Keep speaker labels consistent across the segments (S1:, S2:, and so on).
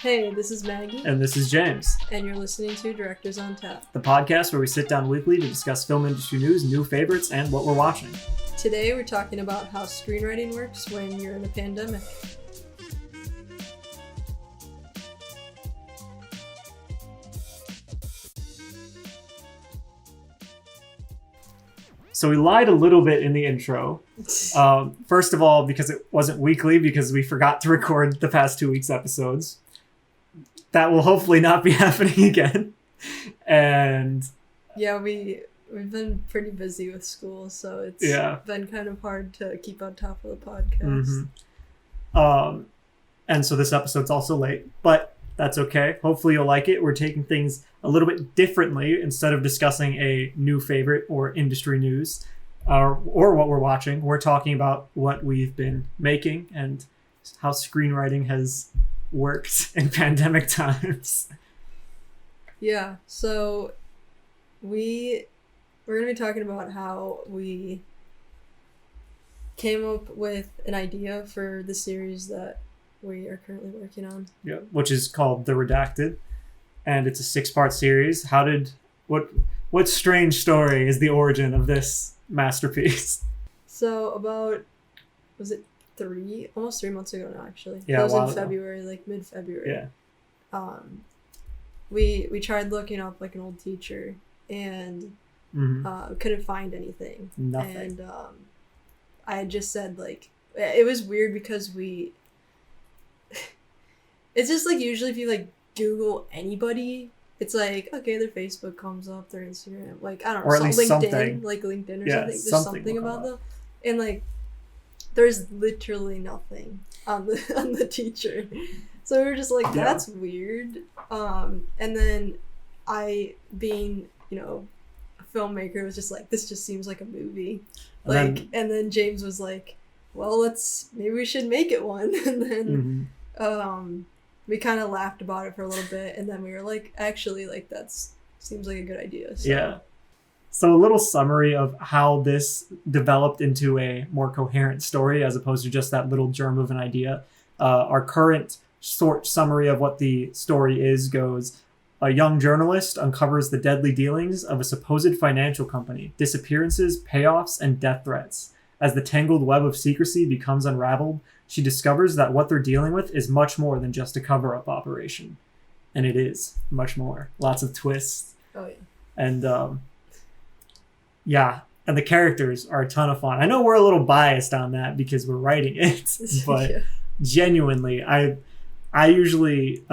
S1: Hey, this is Maggie.
S2: And this is James.
S1: And you're listening to Directors on Tap,
S2: the podcast where we sit down weekly to discuss film industry news, new favorites, and what we're watching.
S1: Today we're talking about how screenwriting works when you're in a pandemic.
S2: So we lied a little bit in the intro. First of all, because it wasn't weekly, because we forgot to record the past 2 weeks' episodes. That will hopefully not be happening again. And
S1: yeah, we've been pretty busy with school, so it's been kind of hard to keep on top of the podcast.
S2: Mm-hmm. And so this episode's also late, but that's okay. Hopefully you'll like it. We're taking things a little bit differently. Instead of discussing a new favorite or industry news or what we're watching, we're talking about what we've been making and how screenwriting has worked in pandemic times.
S1: Yeah, so we're going to be talking about how we came up with an idea for the series that we are currently working on.
S2: Yeah, which is called The Redacted, and it's a 6-part series. What strange story is the origin of this masterpiece?
S1: So about, was it almost 3 months ago now, actually.
S2: Yeah,
S1: it was in February, like mid-February.
S2: Yeah.
S1: We tried looking up like an old teacher and couldn't find anything.
S2: Nothing.
S1: And I had just said, like, it was weird because it's just like usually if you like Google anybody, it's like, okay, their Facebook comes up, their Instagram, like, I don't know,
S2: or at least
S1: LinkedIn,
S2: something.
S1: like LinkedIn or
S2: Yeah,
S1: something. There's something about them. And like, there's literally nothing on the teacher. So we were just like, that's weird. And then I, being, a filmmaker, was just like, this just seems like a movie. And then James was like, well, maybe we should make it one. And then we kind of laughed about it for a little bit, and then we were like, actually, like, that's seems like a good idea. So.
S2: Yeah. So a little summary of how this developed into a more coherent story as opposed to just that little germ of an idea. Our current short summary of what the story is goes: a young journalist uncovers the deadly dealings of a supposed financial company, disappearances, payoffs, and death threats. As the tangled web of secrecy becomes unraveled, she discovers that what they're dealing with is much more than just a cover-up operation. And it is much more. Lots of twists.
S1: Oh, yeah.
S2: And, and the characters are a ton of fun. I know we're a little biased on that because we're writing it, but genuinely, I usually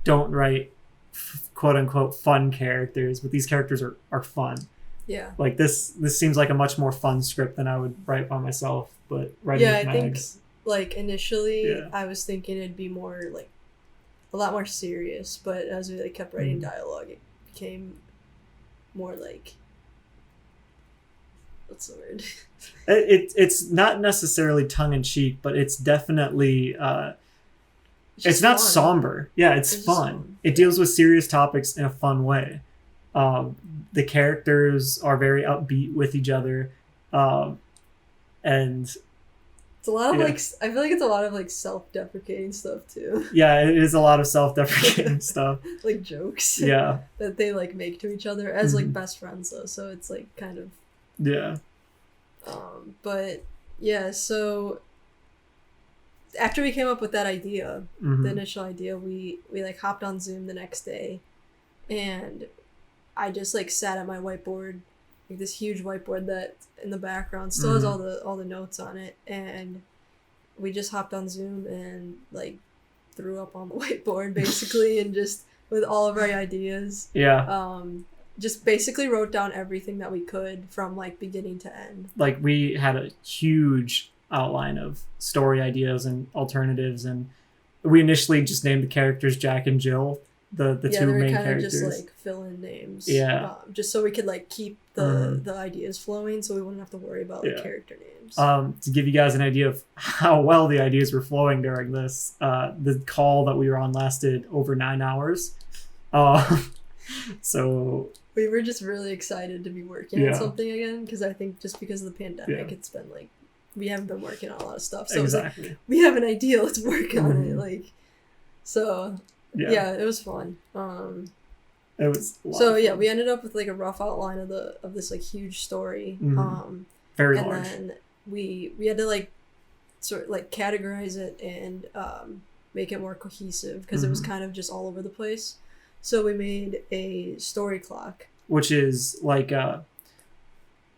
S2: don't write quote-unquote fun characters, but these characters are fun.
S1: Yeah.
S2: Like this seems like a much more fun script than I would write by myself, but writing with Mags.
S1: Think like initially I was thinking it'd be more like a lot more serious, but as we like kept writing dialogue, it became more like, what's the word?
S2: It's not necessarily tongue in cheek, but it's definitely it's not fun. Somber. Yeah, it's fun. It deals with serious topics in a fun way. The characters are very upbeat with each other, and
S1: it's a lot of like, I feel like it's a lot of like self-deprecating stuff too.
S2: Yeah, it is a lot of self-deprecating stuff,
S1: like jokes.
S2: Yeah,
S1: that they like make to each other as like best friends though. So it's like kind of but yeah. So after we came up with that idea, the initial idea, we like hopped on Zoom the next day, and I just like sat at my whiteboard, like this huge whiteboard that in the background still has all the notes on it, and we just hopped on Zoom and like threw up on the whiteboard basically, and just with all of our ideas, just basically wrote down everything that we could from like beginning to end. Like
S2: we had a huge outline of story ideas and alternatives, and we initially just named the characters Jack and Jill. The two main characters.
S1: Just like fill in names.
S2: Yeah.
S1: Just so we could like keep the ideas flowing, so we wouldn't have to worry about like character names.
S2: To give you guys an idea of how well the ideas were flowing during this, the call that we were on lasted over 9 hours. So
S1: we were just really excited to be working on something again, because I think just because of the pandemic, it's been like we haven't been working on a lot of stuff. So exactly. Like, we have an idea, let's work on it. Like So yeah, it was fun.
S2: It was
S1: so yeah, we ended up with like a rough outline of this like huge story.
S2: Very
S1: and
S2: large.
S1: then we had to like sort of like categorize it and make it more cohesive because it was kind of just all over the place. So we made a story clock,
S2: which is like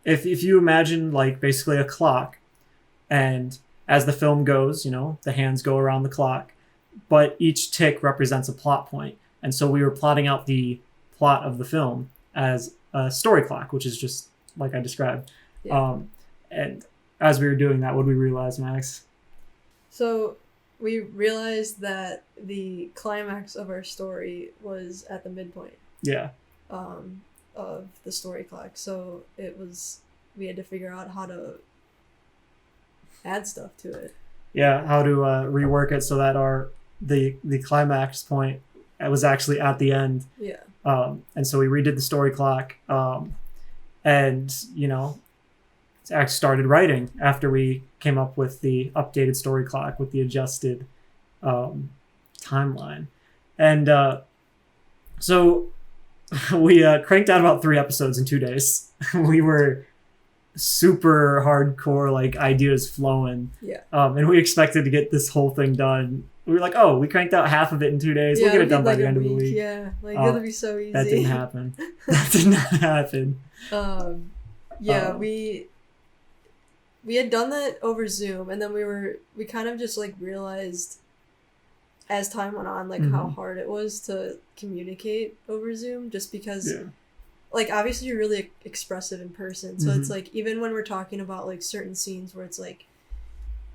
S2: if you imagine like basically a clock, and as the film goes, the hands go around the clock, but each tick represents a plot point. And so we were plotting out the plot of the film as a story clock, which is just like I described.
S1: Yeah.
S2: And as we were doing that, what did we realize, Max?
S1: So we realized that the climax of our story was at the midpoint.
S2: Yeah.
S1: Of the story clock. So we had to figure out how to add stuff to it.
S2: Yeah, how to rework it so that the climax point was actually at the end.
S1: Yeah.
S2: And so we redid the story clock, and I started writing after we came up with the updated story clock with the adjusted timeline, and so we cranked out about 3 episodes in 2 days. We were super hardcore, like ideas flowing.
S1: Yeah.
S2: And we expected to get this whole thing done. We were like, oh, we cranked out half of it in 2 days. We'll get it done by the end of the week.
S1: Yeah, like it'll be so easy.
S2: That didn't happen. That did not happen.
S1: We had done that over Zoom, and then we kind of just like realized as time went on, like how hard it was to communicate over Zoom, just because like obviously you're really expressive in person. So it's like, even when we're talking about like certain scenes where it's like,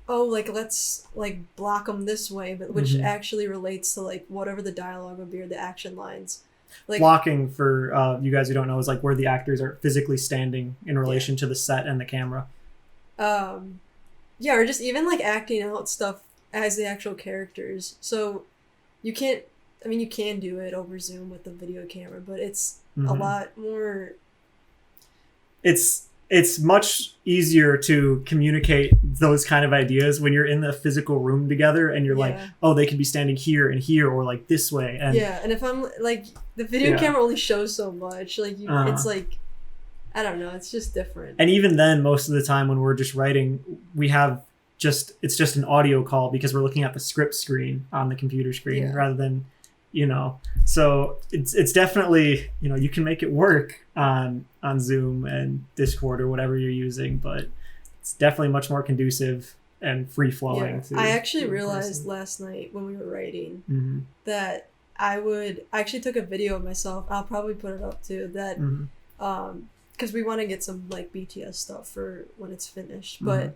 S1: oh, like let's like block them this way, but which actually relates to like whatever the dialogue would be or the action lines. Like
S2: blocking, for you guys who don't know, is like where the actors are physically standing in relation to the set and the camera.
S1: Or just even like acting out stuff as the actual characters. So you can do it over Zoom with the video camera, but it's a lot more.
S2: It's much easier to communicate those kind of ideas when you're in the physical room together and you're like, oh, they could be standing here and here, or like this way. And
S1: and if I'm like, the video camera only shows so much, like it's like, I don't know, it's just different. And even then, most of the time when we're just writing, it's just an audio call because we're looking at the script screen on the computer screen rather than, so it's definitely, you can make it work on Zoom and Discord or whatever you're using, but it's definitely much more conducive and free flowing. I actually realized last night when we were writing that I actually took a video of myself. I'll probably put it up too, that because we want to get some like BTS stuff for when it's finished, but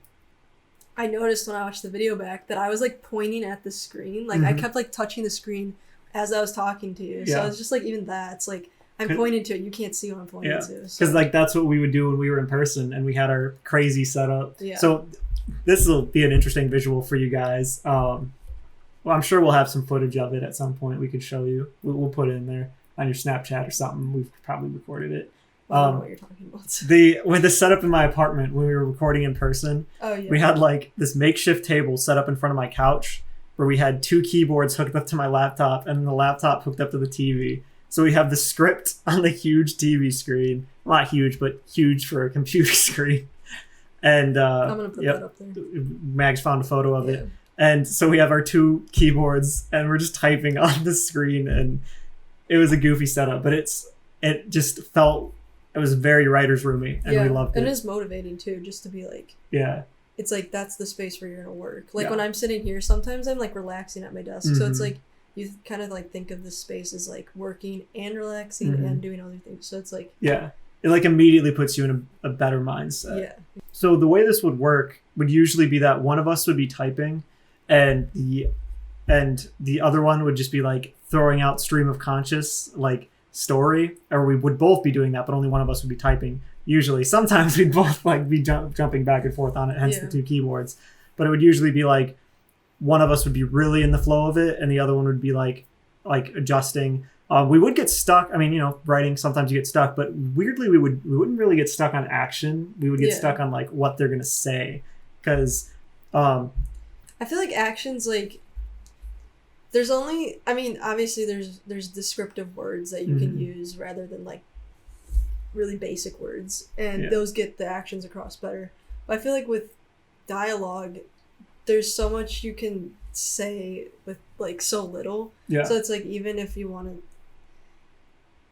S1: I noticed when I watched the video back that I was like pointing at the screen, like I kept like touching the screen as I was talking to you. So I was just like, even that, it's like I'm pointing to it, you can't see what I'm pointing to. Because like that's what we would do when we were in person and we had our crazy setup. So this will be an interesting visual for you guys. Well, I'm sure we'll have some footage of it at some point we could show you. We'll put it in there on your Snapchat or something. We've probably recorded it. I don't know what you're talking about. With the setup in my apartment when we were recording in person, we had like this makeshift table set up in front of my couch where we had 2 keyboards hooked up to my laptop and the laptop hooked up to the TV. So we have the script on the huge TV screen. Well, not huge, but huge for a computer screen. And I'm going to put that up there. Mags found a photo of it. And so we have our 2 keyboards and we're just typing on the screen, and it was a goofy setup, but it just felt, it was very writer's roomy, and we loved it. And it is motivating too, just to be like, it's like, that's the space where you're gonna work. Like when I'm sitting here, sometimes I'm like relaxing at my desk, so it's like you kind of like think of this space as like working and relaxing and doing other things. So it's like it like immediately puts you in a better mindset. So the way this would work would usually be that one of us would be typing, and the other one would just be like throwing out stream of conscious like story, or we would both be doing that, but only one of us would be typing. Usually, sometimes we'd both like be jumping back and forth on it, hence the 2 keyboards. But it would usually be like one of us would be really in the flow of it, and the other one would be like adjusting. We would get stuck. I mean, writing, sometimes you get stuck, but weirdly we wouldn't really get stuck on action. We would get stuck on like what they're gonna say, because I feel like action's like, there's only, I mean, obviously there's descriptive words that you can use rather than like really basic words, and those get the actions across better. But I feel like with dialogue, there's so much you can say with like so little. Yeah. So it's like, even if you want to,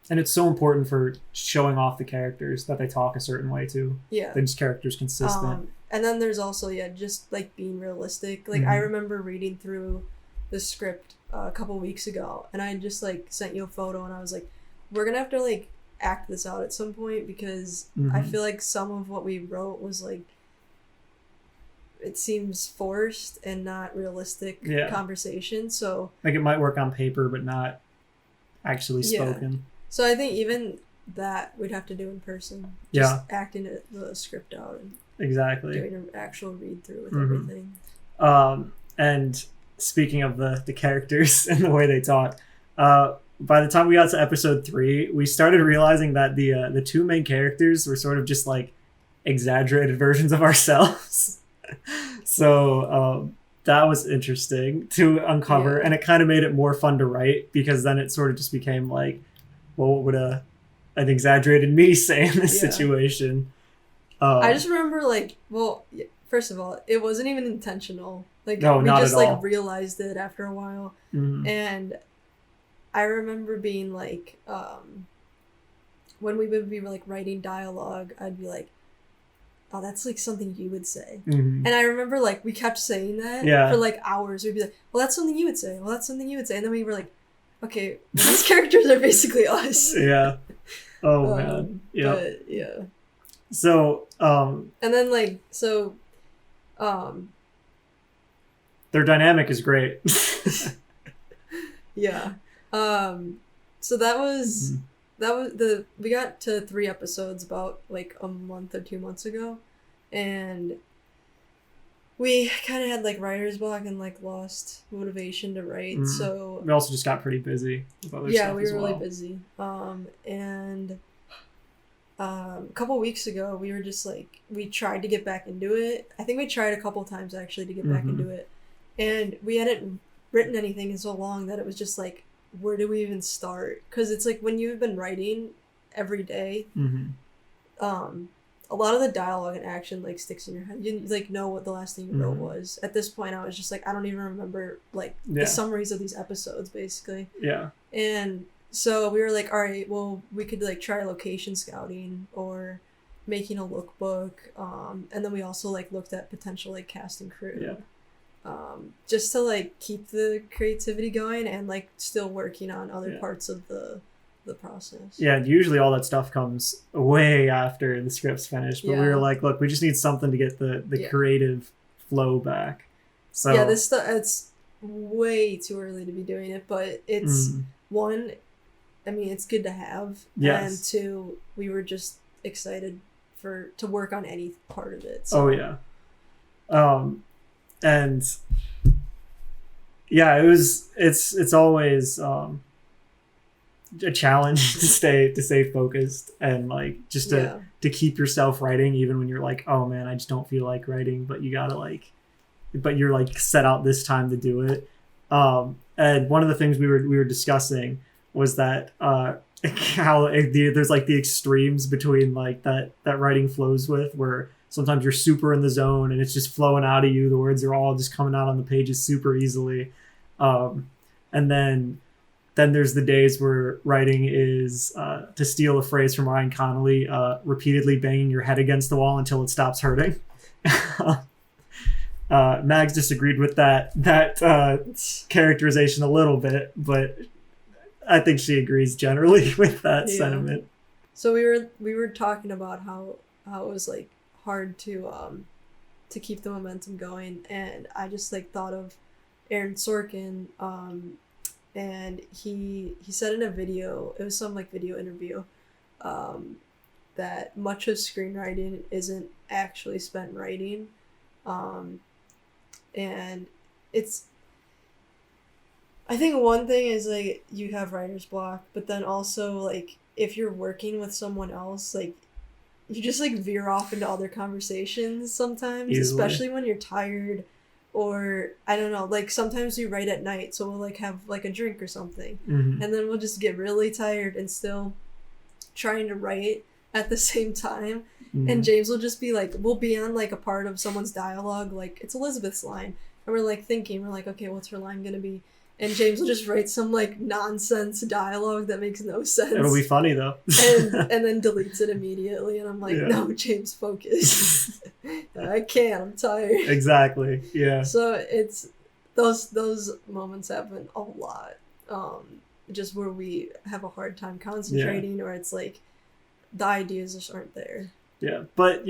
S2: and it's so important for showing off the characters that they talk a certain way too. Yeah. They're just characters consistent.
S1: And then there's also, just like being realistic. Like I remember reading through the script a couple weeks ago, and I just like sent you a photo, and I was like, we're gonna have to like act this out at some point, because I feel like some of what we wrote was like, it seems forced and not realistic conversation. So
S2: like it might work on paper but not actually spoken. Yeah.
S1: So I think even that we'd have to do in person. Just acting the script out and doing an actual read through with everything.
S2: And speaking of the characters and the way they talk, by the time we got to episode 3, we started realizing that the two main characters were sort of just like exaggerated versions of ourselves. So that was interesting to uncover, and it kind of made it more fun to write, because then it sort of just became like, well, what would an exaggerated me say in this situation?
S1: I just remember like, well, first of all, it wasn't even intentional. Like
S2: no,
S1: we
S2: not
S1: just
S2: at
S1: like
S2: all.
S1: realized it after a while. And I remember being like, when we would be like writing dialogue, I'd be like, oh, that's like something you would say. And I remember like we kept saying that for like hours. We'd be like, well, that's something you would say. Well, that's something you would say. And then we were like, okay, well, these characters are basically us.
S2: Yeah. Oh man. Yeah.
S1: But, yeah.
S2: So
S1: and then like, so
S2: their dynamic is great.
S1: Yeah. So that was we got to 3 episodes about like a month or 2 months ago, and we kind of had like writer's block and like lost motivation to write. So
S2: we also just got pretty busy with other stuff
S1: we were
S2: as well.
S1: really busy. And a couple weeks ago we were just like, we tried to get back into it. I think we tried a couple times actually to get back into it, and we hadn't written anything in so long that it was just like, where do we even start? Because it's like when you've been writing every day, a lot of the dialogue and action like sticks in your head. You like know what the last thing you wrote was. At this point, I was just like, I don't even remember like the summaries of these episodes basically. Yeah. And so we were like, all right, well, we could like try location scouting or making a lookbook. And then we also like looked at potential like cast and crew. Yeah. Just to like keep the creativity going and like still working on other parts of the process.
S2: Yeah, usually all that stuff comes way after the script's finished, but we were like, look, we just need something to get the creative flow back. So
S1: yeah, this stuff, it's way too early to be doing it, but it's one, I mean, it's good to have, and 2, we were just excited to work on any part of it. So.
S2: Oh yeah. And yeah, it's always a challenge to stay focused and like just to keep yourself writing even when you're like, oh man, I just don't feel like writing, but you're like set out this time to do it. And one of the things we were discussing was that how there's like the extremes between like that writing flows with, where sometimes you're super in the zone and it's just flowing out of you. The words are all just coming out on the pages super easily. And then there's the days where writing is, to steal a phrase from Ryan Connolly, repeatedly banging your head against the wall until it stops hurting. Mags disagreed with that characterization a little bit, but I think she agrees generally with that sentiment.
S1: So we were talking about how it was like hard to keep the momentum going, and I just like thought of Aaron Sorkin, and he said in a video, it was some like video interview, that much of screenwriting isn't actually spent writing, and it's, I think one thing is like you have writer's block, but then also like if you're working with someone else, like you just like veer off into other conversations sometimes, especially when you're tired or I don't know, like sometimes we write at night, so we'll like have like a drink or something,
S2: Mm-hmm.
S1: and then we'll just get really tired and still trying to write at the same time.
S2: Mm-hmm.
S1: And James will just be like, we'll be on like a part of someone's dialogue, like it's Elizabeth's line, and we're like thinking, we're like, okay, what's her line gonna be? And James will just write some like nonsense dialogue that makes no sense.
S2: It'll be funny though.
S1: and then deletes it immediately, and I'm like,
S2: Yeah.
S1: no, James, focus. I can't, I'm tired.
S2: Exactly. Yeah.
S1: So it's those moments happen a lot. Just where we have a hard time concentrating, or it's like the ideas just aren't there.
S2: Yeah, but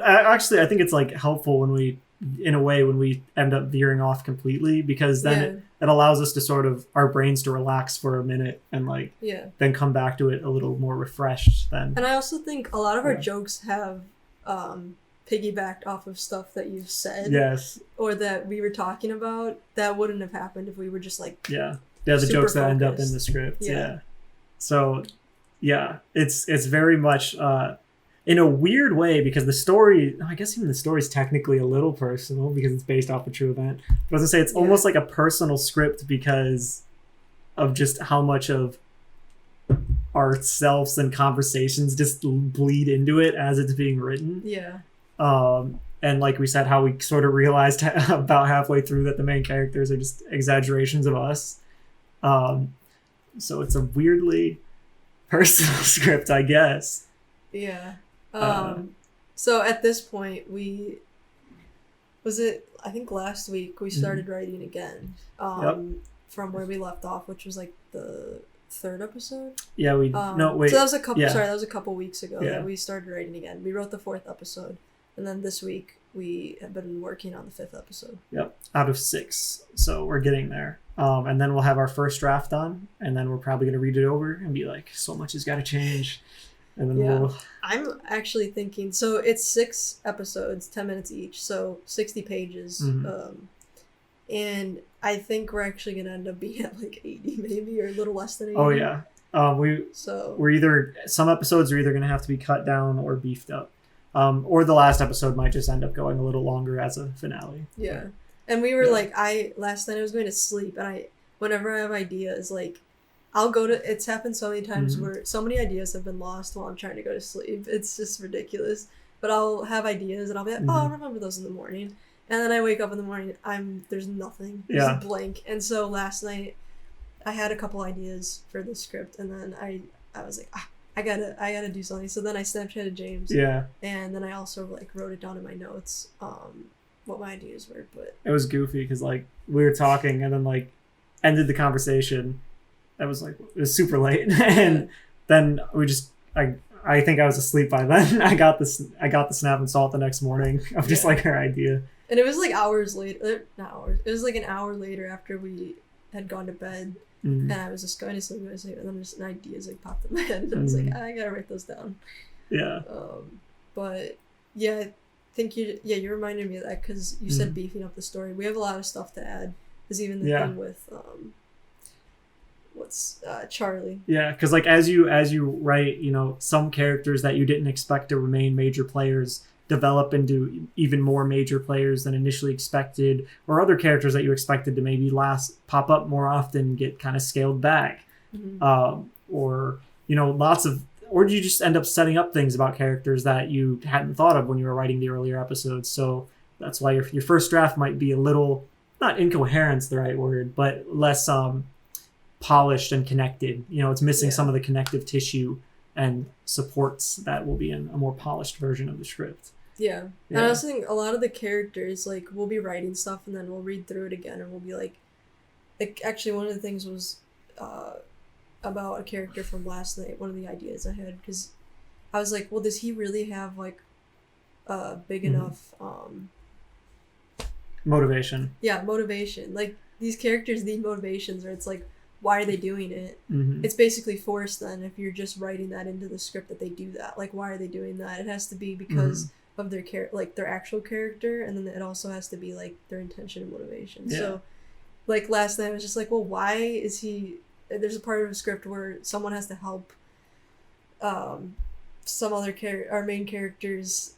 S2: actually I think it's like helpful when we end up veering off completely, because then it allows us to sort of, our brains to relax for a minute and like then come back to it a little more refreshed then.
S1: And I also think a lot of our jokes have piggybacked off of stuff that you've said.
S2: Yes.
S1: Or that we were talking about that wouldn't have happened if we were just like
S2: the jokes that end up in the script. Yeah. So yeah, it's very much in a weird way, because the story, I guess even the story is technically a little personal because it's based off a true event. But I was gonna say it's almost like a personal script because of just how much of ourselves and conversations just bleed into it as it's being written.
S1: Yeah.
S2: And like we said, how we sort of realized about halfway through that the main characters are just exaggerations of us. So it's a weirdly personal script, I guess.
S1: Yeah. So at this point, I think last week we started writing again, from where we left off, which was like the third episode.
S2: Yeah, no, wait.
S1: So that was a couple weeks ago that we started writing again. We wrote the fourth episode, and then this week we have been working on the fifth episode. Yep,
S2: out of 6. So we're getting there. And then we'll have our first draft done, and then we're probably going to read it over and be like, so much has got to change. And then
S1: I'm actually thinking, so it's 6 episodes, 10 minutes each, so 60 pages. And I think we're actually going to end up being at like 80 maybe, or a little less than 80.
S2: Oh yeah. Some episodes are either going to have to be cut down or beefed up. Or the last episode might just end up going a little longer as a finale.
S1: Yeah. And we were last night I was going to sleep, and whenever I have ideas, like, it's happened so many times where so many ideas have been lost while I'm trying to go to sleep. It's just ridiculous. But I'll have ideas and I'll be like, I'll remember those in the morning. And then I wake up in the morning, there's nothing. There's a blank. And so last night I had a couple ideas for the script, and then I was like, I gotta do something. So then I Snapchatted James. Yeah. And then I also like wrote it down in my notes, what my ideas were. But
S2: it was goofy because like we were talking and then like ended the conversation. That was like, it was super late. And then we just, I think I was asleep by then. I got the snap and saw it the next morning of just like her idea.
S1: And it was like hours later, not hours, it was like an hour later after we had gone to bed. And I was just going to sleep, and then just an ideas like popped in my head, and I was like, I gotta write those down. Yeah. But yeah, I think you reminded me of that because you said beefing up the story. We have a lot of stuff to add. There's even the thing with Charlie. Yeah, because like as you write, some characters that you didn't expect to remain major players develop into even more major players than initially expected, or other characters that you expected to maybe pop up more often get kind of scaled back. Or do you just end up setting up things about characters that you hadn't thought of when you were writing the earlier episodes. So that's why your first draft might be a little, not incoherent's the right word, but less polished and connected. It's missing some of the connective tissue and supports that will be in a more polished version of the script. Yeah. And I also think a lot of the characters, like, we'll be writing stuff and then we'll read through it again and we'll be like actually one of the things was about a character from last night, one of the ideas I had, because I was like, well, does he really have like big enough motivation? Yeah, motivation. Like, these characters need motivations, or it's like, why are they doing it? It's basically forced then if you're just writing that into the script that they do that. Like, why are they doing that? It has to be because of their their actual character, and then it also has to be like their intention and motivation. Yeah. So like last night I was just like, well, why is he, there's a part of the script where someone has to help some other our main characters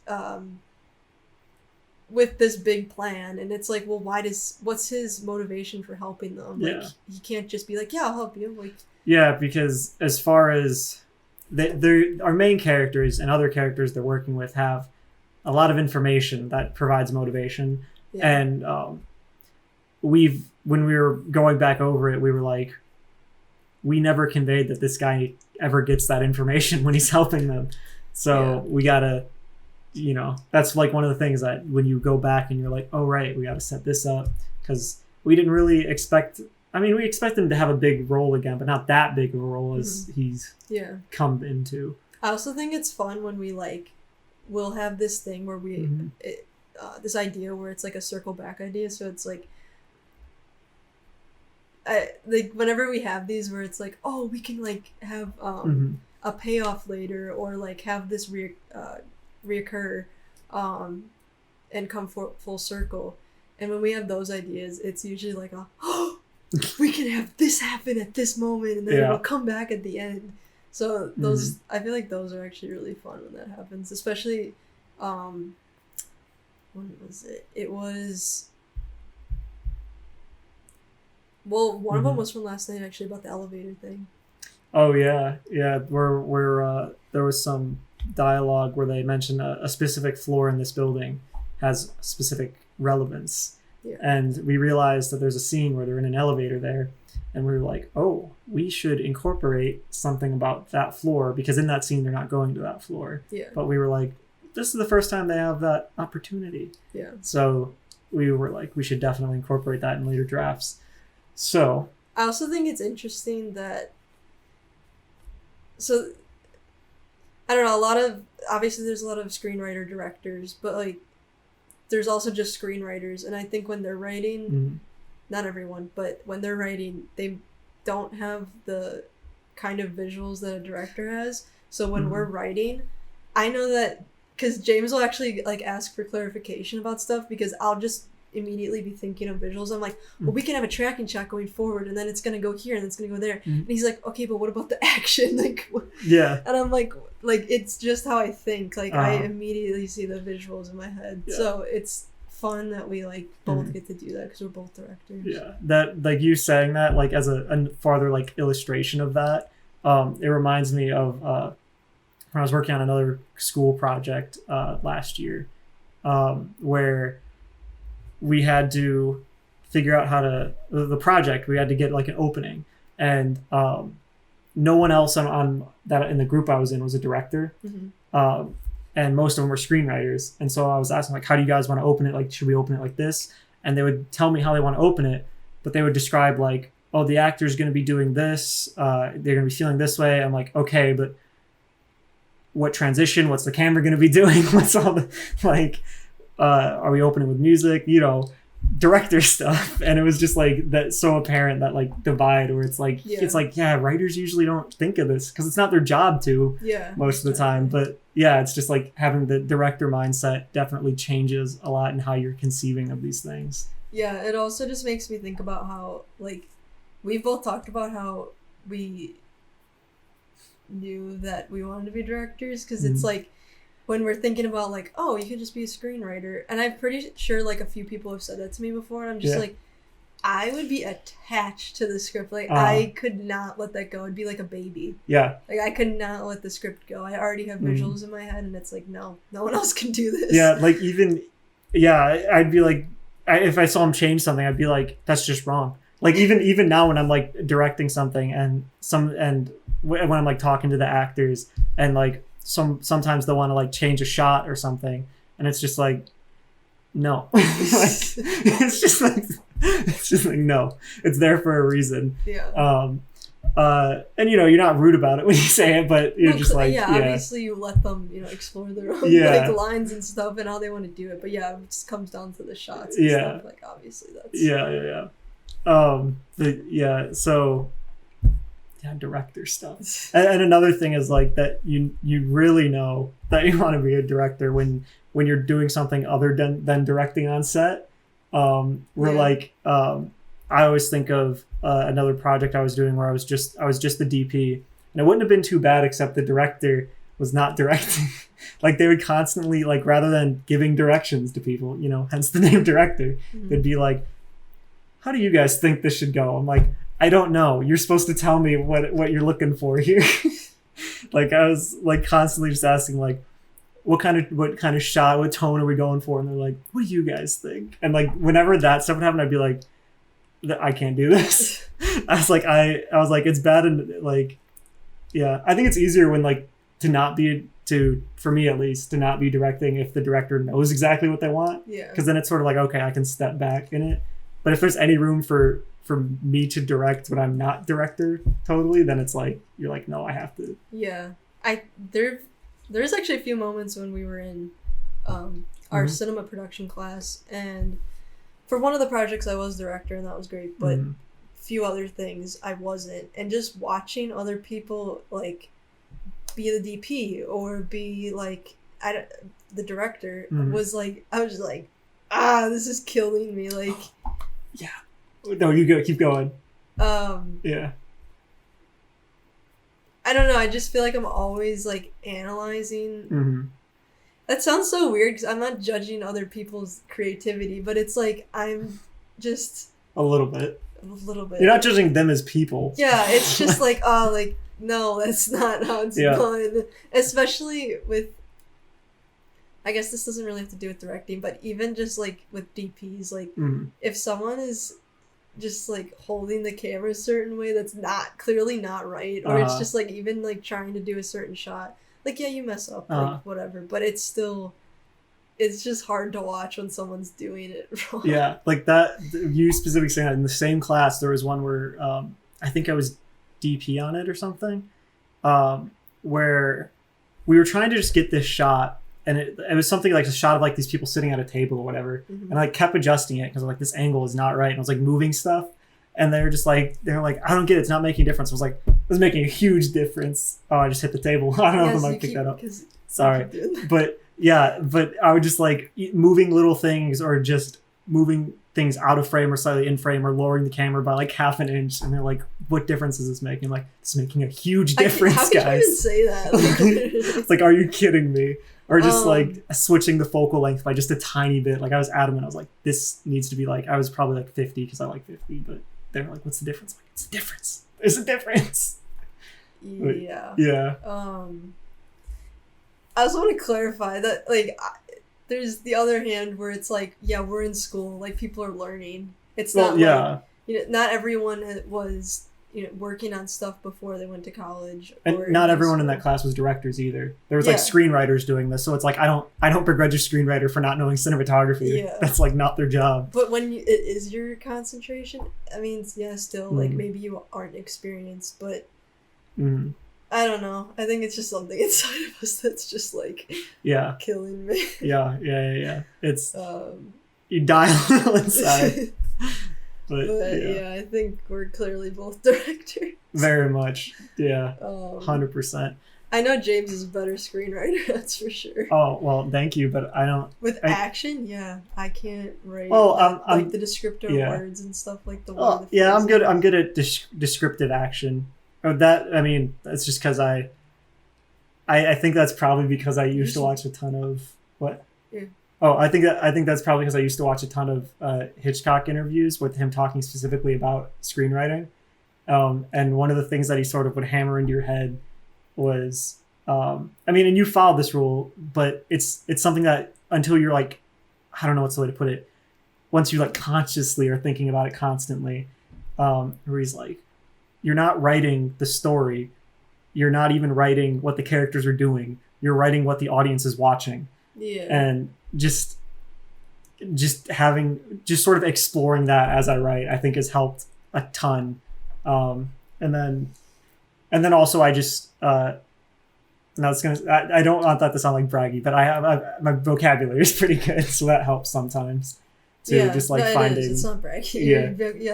S1: with this big plan, and it's like, well, what's his motivation for helping them? Like, he can't just be like, yeah, I'll help you. Like,
S2: yeah, because as far as our main characters and other characters they're working with have a lot of information that provides motivation, and when we were going back over it, we were like, we never conveyed that this guy ever gets that information when he's helping them. So we gotta, that's like one of the things that when you go back and you're like, oh, right, we gotta set this up, because we didn't really expect, we expect him to have a big role again, but not that big of a role as he's come into.
S1: I also think it's fun when we we'll have this thing where we, this idea where it's like a circle back idea. So it's like, whenever we have these where it's like, oh, we can have a payoff later, or have this reoccur and come full circle. And when we have those ideas, it's usually like we can have this happen at this moment, and then it'll come back at the end. So those I feel like those are actually really fun when that happens, especially when was it? It was, well, one of them was from last night, actually, about the elevator thing.
S2: Oh yeah, where there was some dialogue where they mentioned a specific floor in this building has specific relevance, and we realized that there's a scene where they're in an elevator there, and we were like, oh, we should incorporate something about that floor, because in that scene they're not going to that floor. But we were like, this is the first time they have that opportunity. So we were like, we should definitely incorporate that in later drafts. So
S1: I also think it's interesting that, so I don't know, obviously there's a lot of screenwriter directors, but there's also just screenwriters, and I think when they're writing, not everyone, but when they're writing, they don't have the kind of visuals that a director has. So when we're writing, I know that, because James will actually ask for clarification about stuff, because I'll just immediately be thinking of visuals. I'm like, well, we can have a tracking shot going forward, and then it's gonna go here, and then it's gonna go there. And he's like, okay, but what about the action? And I'm like it's just how I think. I immediately see the visuals in my head. So it's fun that we both get to do that, because we're both directors.
S2: That you saying that as a farther illustration of that, it reminds me of when I was working on another school project last year, where we had to figure out how to, the project, we had to get an opening, and no one else on that in the group I was in was a director, and most of them were screenwriters. And so I was asking how do you guys want to open it? Should we open it like this? And they would tell me how they want to open it, but they would describe oh, the actor's going to be doing this, they're going to be feeling this way. I'm like, okay, but what transition? What's the camera going to be doing? What's all the are we opening with music? Director stuff. And it was just that so apparent, that divide where it's writers usually don't think of this because it's not their job to most of the time. But it's just having the director mindset definitely changes a lot in how you're conceiving of these things.
S1: Yeah, it also just makes me think about how we've both talked about how we knew that we wanted to be directors, because it's when we're thinking about oh, you could just be a screenwriter, and I'm pretty sure a few people have said that to me before, and I'm just I would be attached to the script. I could not let that go. I'd be like a baby. I could not let the script go. I already have visuals in my head, and it's no one else can do this. I'd be if I saw him change something, I'd be that's just wrong. Even now when I'm directing something and when I'm talking to the actors, and sometimes they'll want to change a shot or something, and it's just no. It's just no, it's there for a reason. And you're not rude about it when you say it, but you're just obviously you let them explore their own lines and stuff and how they want to do it, but it just comes down to the shots and stuff. Obviously that's
S2: so director stuff. And another thing is that you really know that you want to be a director when you're doing something other than directing on set. I always think of another project I was doing where I was just the DP, and it wouldn't have been too bad except the director was not directing. Like they would constantly, like, rather than giving directions to people, you know, hence the name director, they'd be like, how do you guys think this should go? I'm like, I don't know. You're supposed to tell me what you're looking for here. Like I was like constantly just asking like, what kind of shot, what tone are we going for? And they're like, what do you guys think? And like whenever that stuff would happen, I'd be like, I can't do this. I was like, it's bad. And like, yeah, I think it's easier when like for me at least, to not be directing if the director knows exactly what they want.
S1: Yeah.
S2: Because then it's sort of like, okay, I can step back in it. But if there's any room for me to direct when I'm not director totally, then it's like, you're like, no, I have to.
S1: Yeah. There's actually a few moments when we were in our cinema production class, and for one of the projects I was director, and that was great, but a few other things I wasn't. And just watching other people like be the DP or be like the director was like, I was just like, this is killing me. Like,
S2: yeah. No, you go. Keep going. Yeah.
S1: I don't know. I just feel like I'm always like analyzing. That sounds so weird because I'm not judging other people's creativity, but it's like I'm just
S2: a little bit.
S1: You're
S2: not judging them as people.
S1: Yeah, it's just like, oh, like no, that's not how it's done. Especially with, I guess this doesn't really have to do with directing, but even just like with DPs, like if someone is just like holding the camera a certain way that's clearly not right, or it's just like even like trying to do a certain shot, like, yeah, you mess up, like whatever, but it's just hard to watch when someo's doing it wrong. Yeah,
S2: like that, you specifically saying that in the same class, there was one where I think I was DP on it or something, where we were trying to just get this shot, and it was something like a shot of like these people sitting at a table or whatever, and I like, kept adjusting it because like this angle is not right, and I was like moving stuff, and they were like, I don't get it, it's not making a difference. I was like, it was making a huge difference. Oh, I just hit the table. I don't know if I might pick that up. Sorry, but yeah, but I would just like moving little things or just moving things out of frame or slightly in frame or lowering the camera by like half an inch, and they're like, what difference is this making? I'm like, it's making a huge difference,
S1: how
S2: guys.
S1: How can you even say that?
S2: It's like, are you kidding me? Or just like switching the focal length by just a tiny bit. Like I was adamant. I was like, this needs to be like, I was probably like 50 because I like 50, but they were like, what's the difference? I'm like, it's a difference. There's a difference.
S1: Yeah.
S2: Yeah.
S1: I also want to clarify that like there's the other hand where it's like, yeah, we're in school, like people are learning. It's not like, you know, not everyone was, you know, working on stuff before they went to college.
S2: And not everyone in that class was directors either. There was like screenwriters doing this, so it's like I don't begrudge a screenwriter for not knowing cinematography. Yeah. That's like not their job.
S1: But when it is your concentration, I mean, yeah, still like maybe you aren't experienced, but I don't know. I think it's just something inside of us that's just like killing me. Yeah. It's you die a little inside. But yeah, I think we're clearly both directors.
S2: Very much. Yeah. 100%.
S1: I know James is a better screenwriter, that's for sure.
S2: Oh, well, thank you, but I don't...
S1: action, yeah, I can't write
S2: I'm
S1: the descriptive words and stuff like the
S2: word. Yeah, I'm good at descriptive action. That's just because I think that's probably because I used to watch a ton of... What? Yeah. Oh, I think that's probably because I used to watch a ton of Hitchcock interviews with him talking specifically about screenwriting. And one of the things that he sort of would hammer into your head was, and you followed this rule, but it's something that until you're like, I don't know what's the way to put it, once you like consciously are thinking about it constantly, where he's like, you're not writing the story, you're not even writing what the characters are doing, you're writing what the audience is watching.
S1: Yeah.
S2: And just sort of exploring that as I write, I think has helped a ton. And then also I just I don't want that to sound like braggy, but my vocabulary is pretty good, so that helps sometimes too. Just like finding
S1: it's not braggy.
S2: Yeah,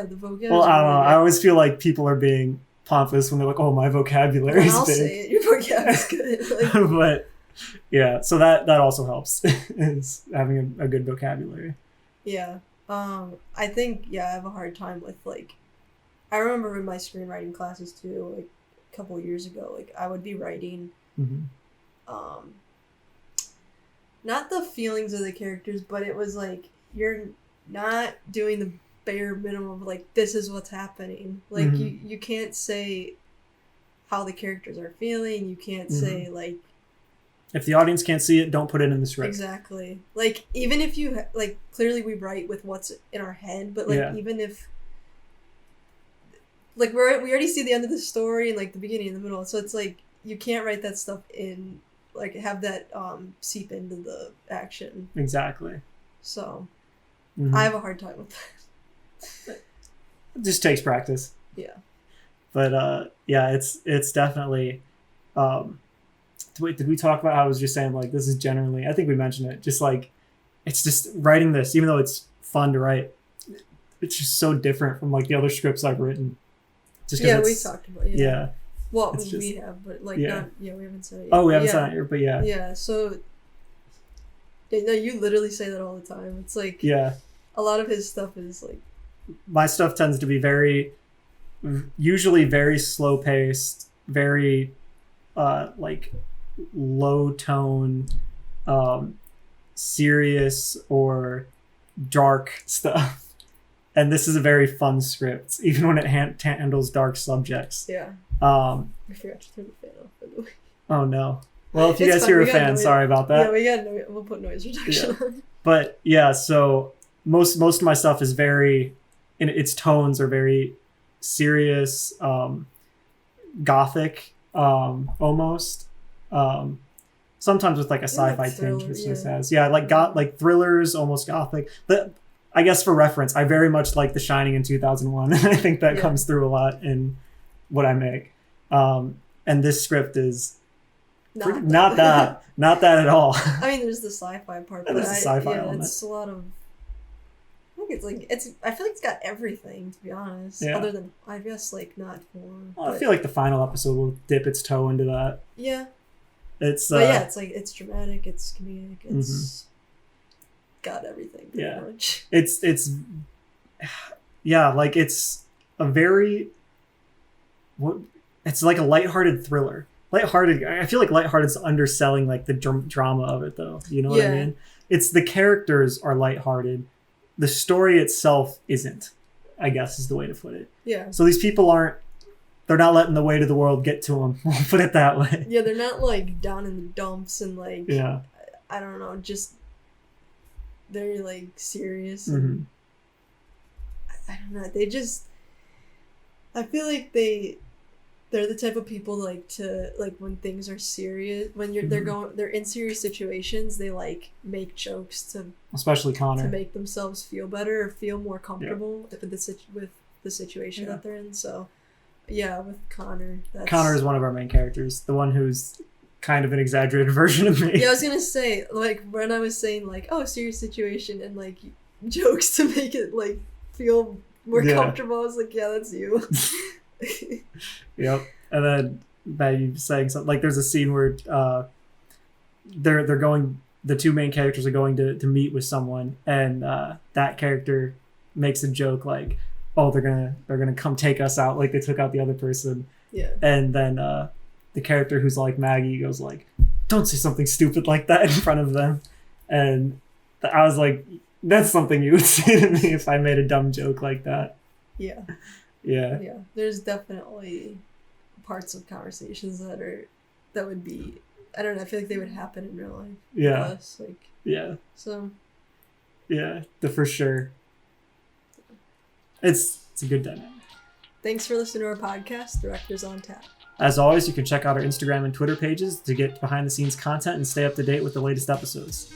S1: the vocabulary.
S2: Well, I don't know. I always feel like people are being pompous when they're like, "Oh, my vocabulary is
S1: I'll
S2: big."
S1: say it. Your vocabulary is good.
S2: But yeah, so that also helps is having a good vocabulary.
S1: Yeah. I think I have a hard time with like, I remember in my screenwriting classes too, like a couple of years ago, like I would be writing not the feelings of the characters, but it was like, you're not doing the bare minimum of like, this is what's happening. Like, you can't say how the characters are feeling. You can't say like,
S2: if the audience can't see it, don't put it in the script.
S1: Exactly. Like, even if you like, clearly we write with what's in our head, but like, even if like we already see the end of the story and like the beginning and the middle, so it's like, you can't write that stuff in, like, have that seep into the action.
S2: Exactly.
S1: So I have a hard time with that.
S2: It just takes practice.
S1: Yeah.
S2: But yeah, it's definitely wait, did we talk about how I was just saying like, this is generally, I think we mentioned it, just like, it's just writing this, even though it's fun to write, it's just so different from like the other scripts I've written. Just
S1: we talked about it.
S2: Yeah.
S1: Well, we have, but like, we haven't said it yet.
S2: Oh, we haven't said it here, but yeah.
S1: Yeah, so no, you literally say that all the time. It's like, a lot of his stuff is like,
S2: my stuff tends to be usually very slow paced, very like low tone, serious or dark stuff. And this is a very fun script, even when it handles dark subjects.
S1: Yeah. I forgot to turn the fan off, by the way.
S2: Oh no. Well, if you guys hear a fan, sorry about that.
S1: Yeah, we'll put noise reduction on.
S2: But yeah, so most of my stuff is very, in its tones are very serious, gothic, almost. Sometimes with like a sci-fi tinge, which this has. Yeah, like thrillers, almost gothic. But I guess for reference, I very much like The Shining in 2001, and I think that comes through a lot in what I make. And this script is not that at all.
S1: I mean, there's the sci-fi part, but
S2: there's the sci-fi element.
S1: It's a lot of. I feel like it's got everything, to be honest.
S2: Yeah.
S1: Other than, I guess, like, not horror.
S2: Well, I feel like the final episode will dip its toe into that.
S1: Yeah.
S2: It's
S1: it's like, it's dramatic, it's comedic, it's got everything pretty much.
S2: It's like it's a very, it's like a lighthearted thriller. I feel like lighthearted's underselling like the drama of it, though. You know what I mean? It's the characters are lighthearted. The story itself isn't, I guess is the way to put it.
S1: Yeah.
S2: So these people they're not letting the weight of the world get to them. We'll put it that way.
S1: Yeah, they're not like down in the dumps and like, I don't know, just very like serious. And I don't know. They just, I feel like they're the type of people like to, like, when things are serious, when they're in serious situations, they like make jokes to,
S2: especially Connor,
S1: to make themselves feel better or feel more comfortable with the situation that they're in. So with Connor,
S2: Connor is one of our main characters, the one who's kind of an exaggerated version of me.
S1: Yeah, I was gonna say, like, when I was saying like, oh, serious situation and like jokes to make it like feel more comfortable, I was like, yeah, that's you.
S2: Yep. And then by saying something, like, there's a scene where they're going, the two main characters are going to meet with someone, and that character makes a joke like, oh, they're gonna come take us out like they took out the other person.
S1: Yeah.
S2: And then the character who's like Maggie goes like, don't say something stupid like that in front of them. And I was like, that's something you would say to me if I made a dumb joke like that.
S1: Yeah.
S2: Yeah.
S1: Yeah. There's definitely parts of conversations that would be, I don't know, I feel like they would happen in real life.
S2: Yeah.
S1: Us, like,
S2: yeah.
S1: So.
S2: Yeah, for sure. It's a good dynamic.
S1: Thanks for listening to our podcast, Directors on Tap.
S2: As always, you can check out our Instagram and Twitter pages to get behind the scenes content and stay up to date with the latest episodes.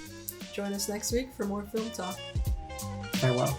S1: Join us next week for more film talk.
S2: Farewell.